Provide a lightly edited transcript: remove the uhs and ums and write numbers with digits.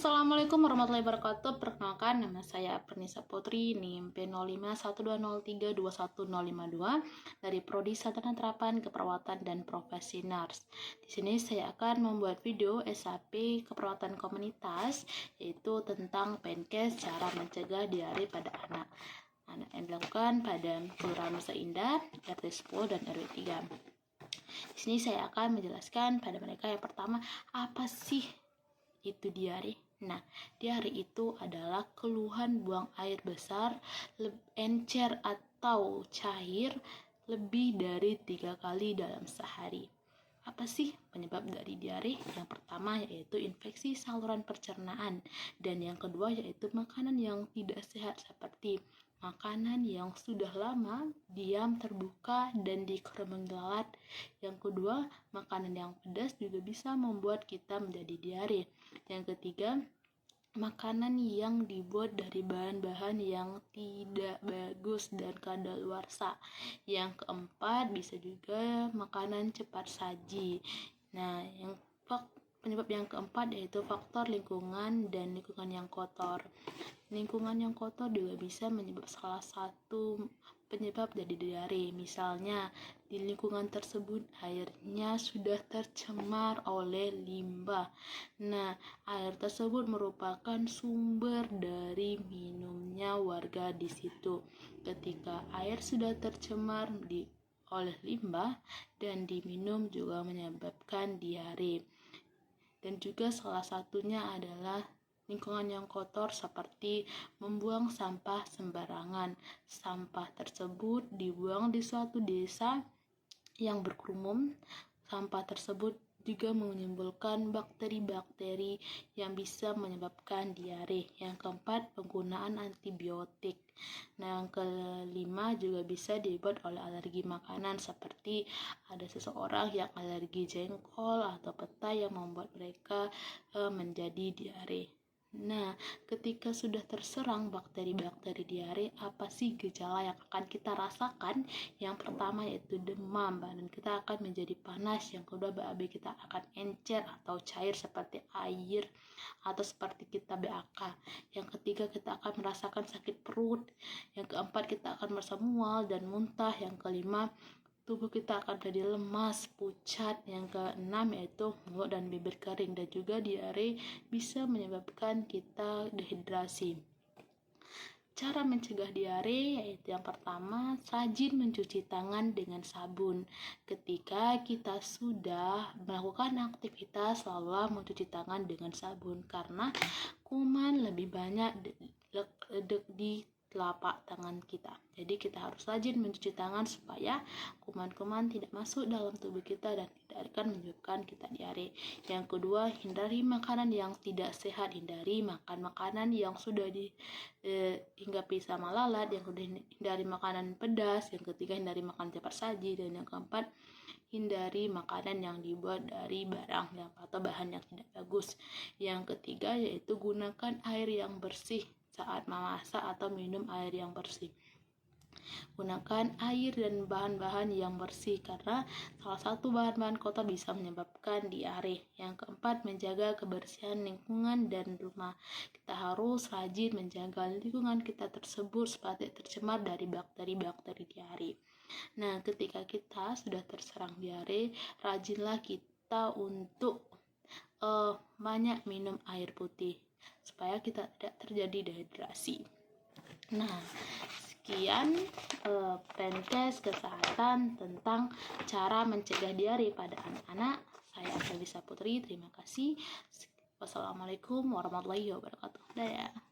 Assalamualaikum warahmatullahi wabarakatuh. Perkenalkan, nama saya Pernisa Putri, NIM P05120321052 dari Prodi Sarjana Terapan Keperawatan dan Profesi Nurse. Di sini saya akan membuat video SAP keperawatan komunitas, yaitu tentang Penkes cara mencegah diare pada anak yang dilakukan pada Kelurahan Nusa Indah, RT 10 dan RW 3. Di sini saya akan menjelaskan pada mereka yang pertama, apa sih itu diare? Nah, diare itu adalah keluhan buang air besar, encer atau cair lebih dari 3 kali dalam sehari. Apa sih penyebab dari diare? Yang pertama yaitu infeksi saluran pencernaan, dan yang kedua yaitu makanan yang tidak sehat seperti makanan yang sudah lama diam terbuka dan dikeremeng lalat. Yang kedua, makanan yang pedas juga bisa membuat kita menjadi diare. Yang ketiga, makanan yang dibuat dari bahan-bahan yang tidak bagus dan kadaluarsa. Yang keempat, bisa juga makanan cepat saji. Nah, penyebab yang keempat yaitu faktor lingkungan dan lingkungan yang kotor. Lingkungan yang kotor juga bisa menyebabkan salah satu penyebab dari diare. Misalnya, di lingkungan tersebut airnya sudah tercemar oleh limbah. Nah, air tersebut merupakan sumber dari minumnya warga di situ. Ketika air sudah tercemar oleh limbah dan diminum juga menyebabkan diare. Dan juga salah satunya adalah lingkungan yang kotor seperti membuang sampah sembarangan. Sampah tersebut dibuang di suatu desa yang berkerumun. Sampah tersebut juga menimbulkan bakteri-bakteri yang bisa menyebabkan diare. Yang keempat, penggunaan antibiotik. Nah, yang kelima juga bisa dibuat oleh alergi makanan, seperti ada seseorang yang alergi jengkol atau petai yang membuat mereka menjadi diare. Nah, ketika sudah terserang bakteri-bakteri diare, apa sih gejala yang akan kita rasakan? Yang pertama yaitu demam, badan kita akan menjadi panas. Yang kedua, BAB kita akan encer atau cair seperti air atau seperti kita BAK. Yang ketiga, kita akan merasakan sakit perut. Yang keempat, kita akan merasa mual dan muntah. Yang kelima, tubuh kita akan jadi lemas, pucat. Yang keenam yaitu mulut dan bibir kering, dan juga diare bisa menyebabkan kita dehidrasi. Cara mencegah diare yaitu yang pertama, rajin mencuci tangan dengan sabun. Ketika kita sudah melakukan aktivitas, selalu mencuci tangan dengan sabun, karena kuman lebih banyak di telapak tangan kita. Jadi kita harus rajin mencuci tangan supaya kuman-kuman tidak masuk dalam tubuh kita dan tidak akan menyebabkan kita diare. Yang kedua, hindari makanan yang tidak sehat. Hindari makan makanan yang sudah dihinggapi sama lalat. Yang kedua, hindari makanan pedas. Yang ketiga, hindari makan cepat saji. Dan yang keempat, hindari makanan yang dibuat dari barang atau bahan yang tidak bagus. Yang ketiga yaitu gunakan air yang bersih saat memasak atau minum air yang bersih. Gunakan air dan bahan-bahan yang bersih, karena salah satu bahan-bahan kotor bisa menyebabkan diare. Yang keempat, menjaga kebersihan lingkungan dan rumah. Kita harus rajin menjaga lingkungan kita tersebut supaya tidak tercemar dari bakteri-bakteri diare. Nah, ketika kita sudah terserang diare, rajinlah kita untuk banyak minum air putih supaya kita tidak terjadi dehidrasi. Nah, sekian Penkes kesehatan tentang cara mencegah diare pada anak-anak. Saya Pernisa Putri, terima kasih. Wassalamualaikum warahmatullahi wabarakatuh. Dadah.